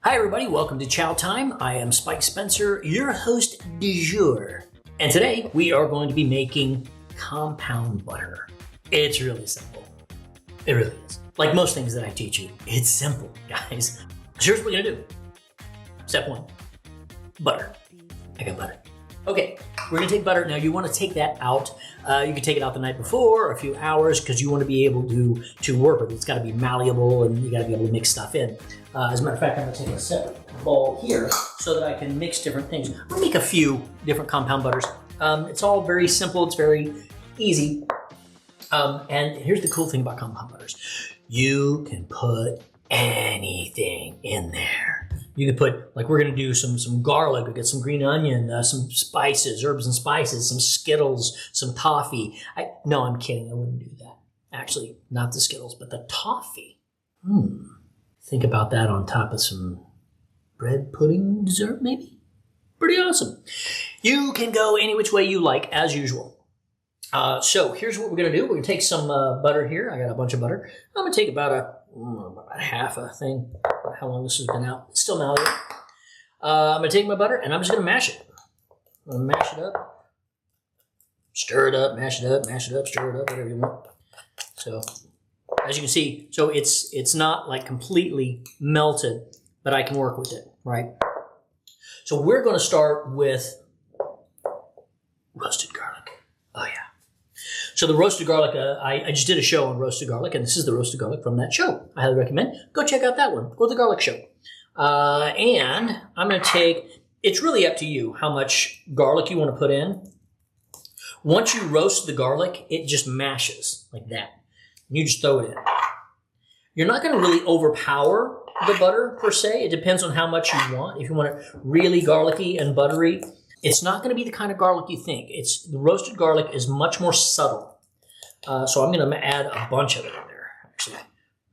Hi everybody, welcome to Chow Time. I am Spike Spencer, your host du jour. And today we are going to be making compound butter. It's really simple. It really is. Like most things that I teach you, it's simple, guys. So here's what we're gonna do. Step one, butter. I got butter. Okay, we're gonna take butter. Now you wanna take that out. You can take it out the night before or a few hours because you wanna be able to work with it. It's gotta be malleable and you gotta be able to mix stuff in. As a matter of fact, I'm gonna take a separate bowl here so that I can mix different things. I'll make a few different compound butters. It's all very simple, it's very easy. And here's the cool thing about compound butters. You can put anything in there. You can put, like we're gonna do some garlic, we'll get some green onion, some spices, herbs and spices, some Skittles, some toffee. No, I'm kidding, I wouldn't do that. Actually, not the Skittles, but the toffee. Think about that on top of some bread pudding dessert, maybe? Pretty awesome. You can go any which way you like, as usual. So here's what we're gonna do. We're gonna take some butter here. I got a bunch of butter. I'm gonna take about half a thing. How long this has been out. It's still malleable. I'm gonna take my butter and I'm just gonna mash it. I'm gonna mash it up. Stir it up, mash it up, stir it up, whatever you want. So, as you can see, so it's not like completely melted, but I can work with it, right? So we're gonna start with roasted garlic. Oh yeah. So the roasted garlic, I just did a show on roasted garlic, and this is the roasted garlic from that show. I highly recommend. Go check out that one. Go to the garlic show. And I'm going to take, it's really up to you how much garlic you want to put in. Once you roast the garlic, it just mashes like that. And you just throw it in. You're not going to really overpower the butter per se. It depends on how much you want. If you want it really garlicky and buttery, it's not going to be the kind of garlic you think. The roasted garlic is much more subtle. So I'm going to add a bunch of it in there. Actually,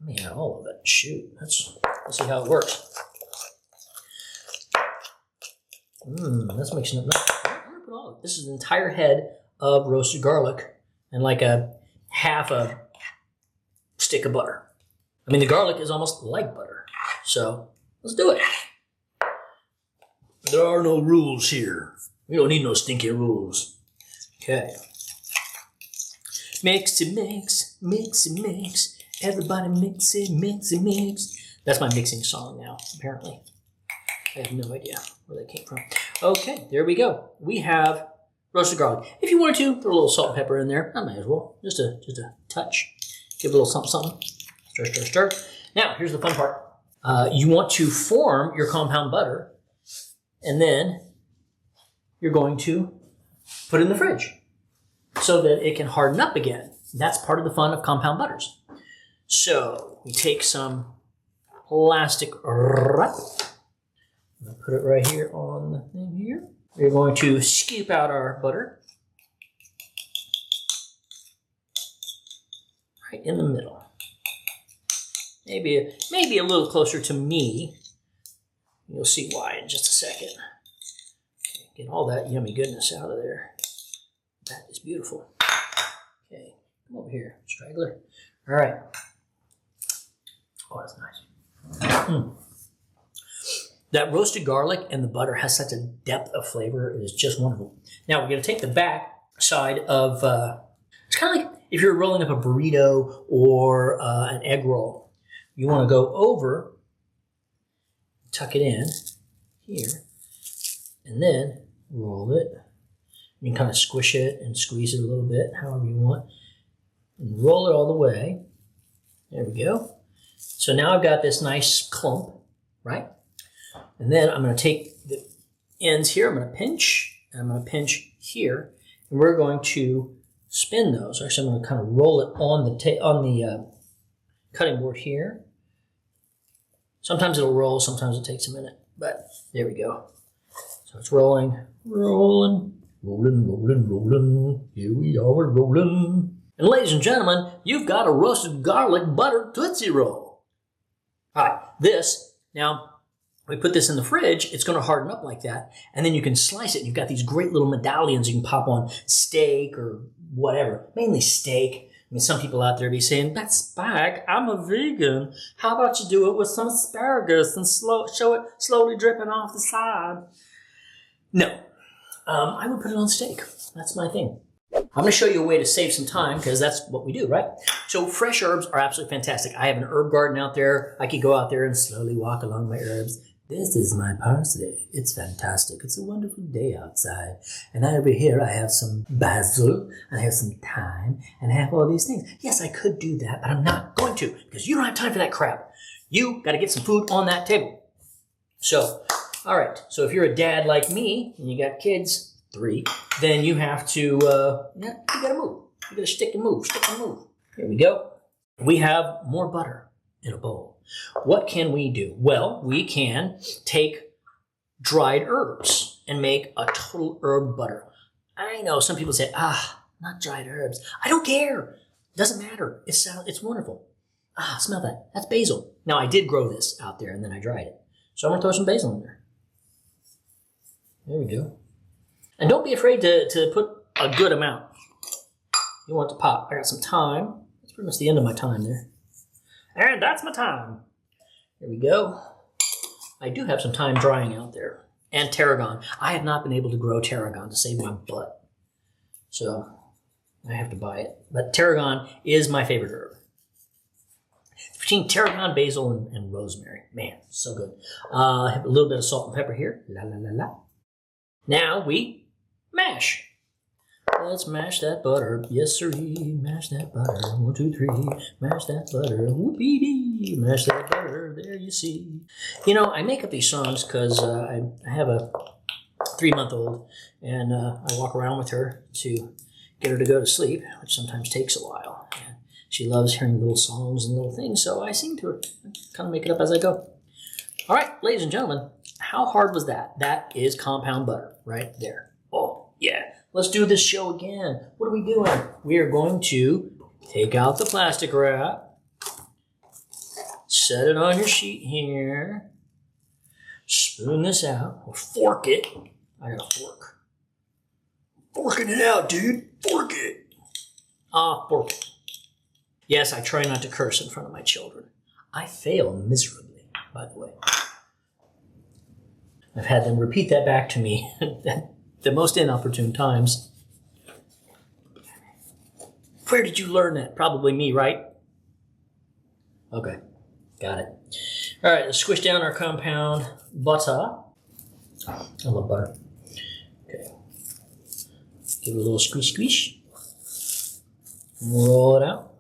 let me add all of it. Shoot, let's see how it works. That's mixing it up. This is an entire head of roasted garlic and like a half a stick of butter. I mean, the garlic is almost like butter. So let's do it. There are no rules here. We don't need no stinky rules. Okay. Mix it, mix, mix it, mix. Everybody mix it, mix it, mix. That's my mixing song now, apparently. I have no idea where that came from. Okay, there we go. We have roasted garlic. If you wanted to, throw a little salt and pepper in there. I might as well. Just a touch. Give it a little something, something. Stir, stir, stir. Now, here's the fun part. You want to form your compound butter. And then you're going to put it in the fridge so that it can harden up again. That's part of the fun of compound butters. So we take some plastic wrap. I'm going to put it right here on the thing here. We're going to scoop out our butter right in the middle. Maybe a little closer to me. You'll see why in just a second. Okay, get all that yummy goodness out of there. That is beautiful. Okay, come over here, straggler. All right. Oh, that's nice. That roasted garlic and the butter has such a depth of flavor. It is just wonderful. Now we're going to take the back side of, it's kind of like if you're rolling up a burrito or an egg roll. You want to go over, tuck it in here, and then roll it. You can kind of squish it and squeeze it a little bit, however you want. And roll it all the way. There we go. So now I've got this nice clump, right? And then I'm going to take the ends here. I'm going to pinch, and I'm going to pinch here. And we're going to spin those. Actually, I'm going to kind of roll it on the cutting board here. Sometimes it'll roll, sometimes it takes a minute, but there we go. So it's rolling, rolling, rolling, rolling, rolling. Here we are, we're rolling. And ladies and gentlemen, you've got a roasted garlic butter Tootsie Roll. All right, now we put this in the fridge, it's going to harden up like that, and then you can slice it. You've got these great little medallions you can pop on steak or whatever, mainly steak. mean, some people out there be saying, "That's Spike, I'm a vegan. How about you do it with some asparagus and show it slowly dripping off the side?" No, I would put it on steak. That's my thing. I'm going to show you a way to save some time because that's what we do, right? So fresh herbs are absolutely fantastic. I have an herb garden out there. I could go out there and slowly walk along my herbs. This is my parsley. It's fantastic. It's a wonderful day outside. And over here I have some basil, and I have some thyme, and I have all these things. Yes, I could do that, but I'm not going to because you don't have time for that crap. You got to get some food on that table. So, all right. So if you're a dad like me and you got kids, 3, then you have to, you gotta move. You gotta stick and move. Here we go. We have more butter in a bowl. What can we do? Well, we can take dried herbs and make a total herb butter. I know some people say, not dried herbs. I don't care. Doesn't matter. It's wonderful. Smell that. That's basil. Now, I did grow this out there and then I dried it. So I'm gonna throw some basil in there. There we go. And don't be afraid to put a good amount. You want it to pop. I got some thyme. That's pretty much the end of my thyme there. And that's my thyme. Here we go. I do have some thyme drying out there. And tarragon. I have not been able to grow tarragon to save my butt. So I have to buy it. But tarragon is my favorite herb. It's between tarragon, basil, and rosemary. Man, so good. I have a little bit of salt and pepper here. La la la la. Now we mash. Let's mash that butter. Yes, sirree. Mash that butter. 1, 2, 3. Mash that butter. Whoopee-dee. Mash that butter. There you see. You know, I make up these songs because I have a 3-month-old, and I walk around with her to get her to go to sleep, which sometimes takes a while. And she loves hearing little songs and little things, so I sing to her. I kind of make it up as I go. All right, ladies and gentlemen, how hard was that? That is compound butter right there. Oh, yeah. Let's do this show again. What are we doing? We are going to take out the plastic wrap, set it on your sheet here, spoon this out, or fork it. I got a fork. Forking it out, dude. Fork it. Fork it. Yes, I try not to curse in front of my children. I fail miserably, by the way. I've had them repeat that back to me at the most inopportune times. Where did you learn that? Probably me, right? Okay, got it. All right, let's squish down our compound butter. I love butter. Okay. Give it a little squish, squish. Roll it out.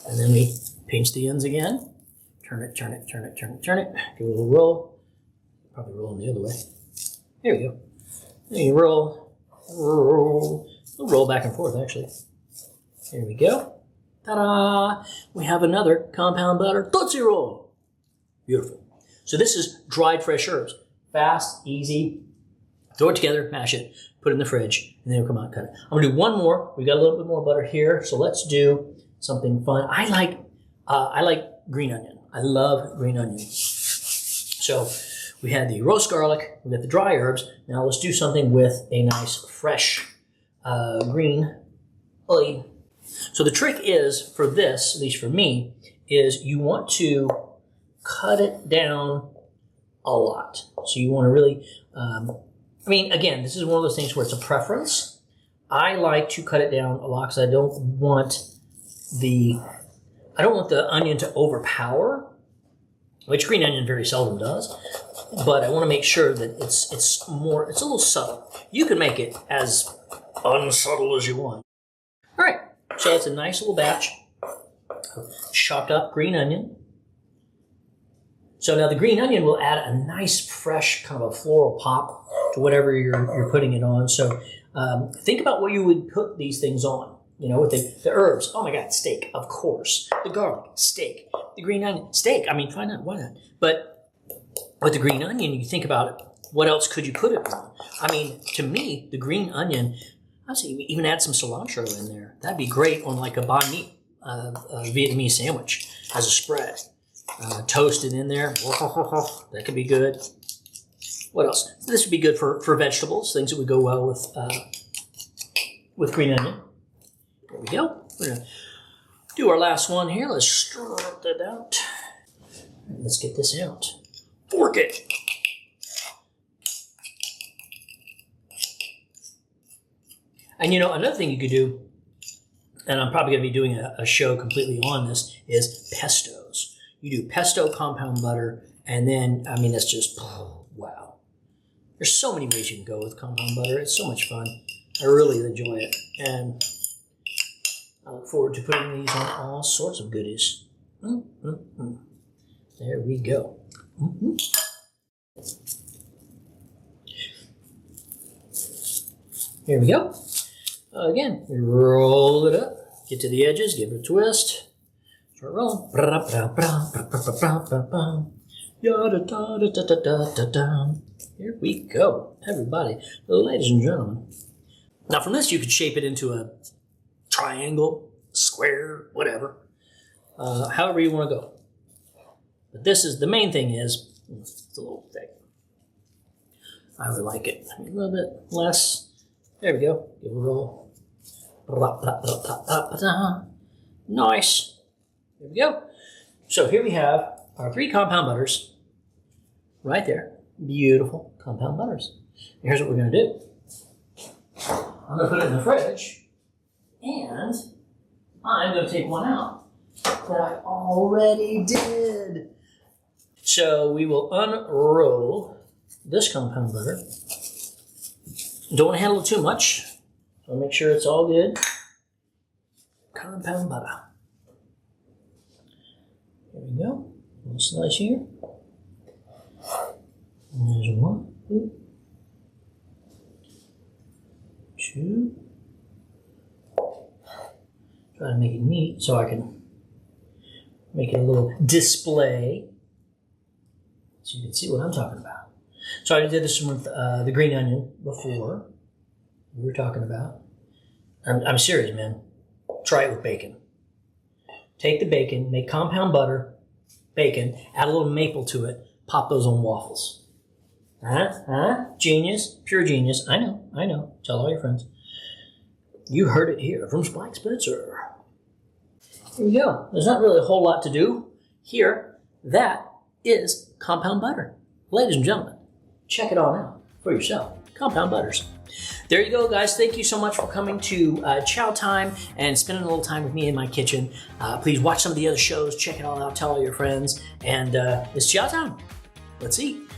And then we pinch the ends again. Turn it, turn it, turn it, turn it, turn it. Give it a little roll. Probably rolling the other way. There we go. Then you roll. We'll roll back and forth, actually. Here we go. Ta-da! We have another compound butter Tootsie Roll. Beautiful. So this is dried fresh herbs. Fast, easy. Throw it together, mash it, put it in the fridge, and then we'll come out and cut it. I'm going to do one more. We've got a little bit more butter here, so let's do something fun. I like green onion. I love green onion. So we had the roast garlic, we got the dry herbs. Now let's do something with a nice fresh green olive. So the trick is for this, at least for me, is you want to cut it down a lot. So you want to really, again, this is one of those things where it's a preference. I like to cut it down a lot because I don't want the onion to overpower, which green onion very seldom does. But I want to make sure that it's a little subtle. You can make it as unsubtle as you want. All right, so it's a nice little batch of chopped up green onion. So now the green onion will add a nice, fresh, kind of a floral pop to whatever you're putting it on. So think about what you would put these things on. You know, with the herbs. Oh my God, steak, of course. The garlic, steak. The green onion, steak. I mean, why not? Why not? But with the green onion, you think about it. What else could you put it on? I mean, to me, the green onion, I'd say even add some cilantro in there. That'd be great on like a banh mi, Vietnamese sandwich as a spread. Toast it in there. That could be good. What else? This would be good for vegetables, things that would go well with green onion. we go. We're gonna do our last one here. Let's strut that out. Let's get this out. Fork it. And you know, another thing you could do, and I'm probably going to be doing a show completely on this, is pestos. You do pesto compound butter, and then, I mean, that's just, wow. There's so many ways you can go with compound butter. It's so much fun. I really enjoy it. And I look forward to putting these on all sorts of goodies. There we go. Here we go. Again, we roll it up, get to the edges, give it a twist, start rolling. Here we go, everybody, ladies and gentlemen. Now from this, you could shape it into a triangle, square, whatever, however you want to go. But this is, the main thing is, it's a little thick. I would like it a little bit less. There we go. Give it a roll. Nice. There we go. So here we have our 3 compound butters. Right there. Beautiful compound butters. And here's what we're going to do. I'm going to put it in the fridge. And I'm going to take one out that I already did. So we will unroll this compound butter. Don't want to handle it too much. So make sure it's all good. Compound butter. There we go. A little slice here. And there's 1, 2. Try to make it neat so I can make it a little display. So you can see what I'm talking about. So I did this with the green onion before we were talking about. I'm serious, man. Try it with bacon. Take the bacon, make compound butter, bacon, add a little maple to it, pop those on waffles. Genius, pure genius. I know. Tell all your friends. You heard it here from Spike Spencer. Here we go. There's not really a whole lot to do here. That is compound butter. Ladies and gentlemen, check it all out for yourself. Compound butters. There you go, guys. Thank you so much for coming to Chow Time and spending a little time with me in my kitchen. Please watch some of the other shows. Check it all out. Tell all your friends. And it's Chow Time. Let's eat.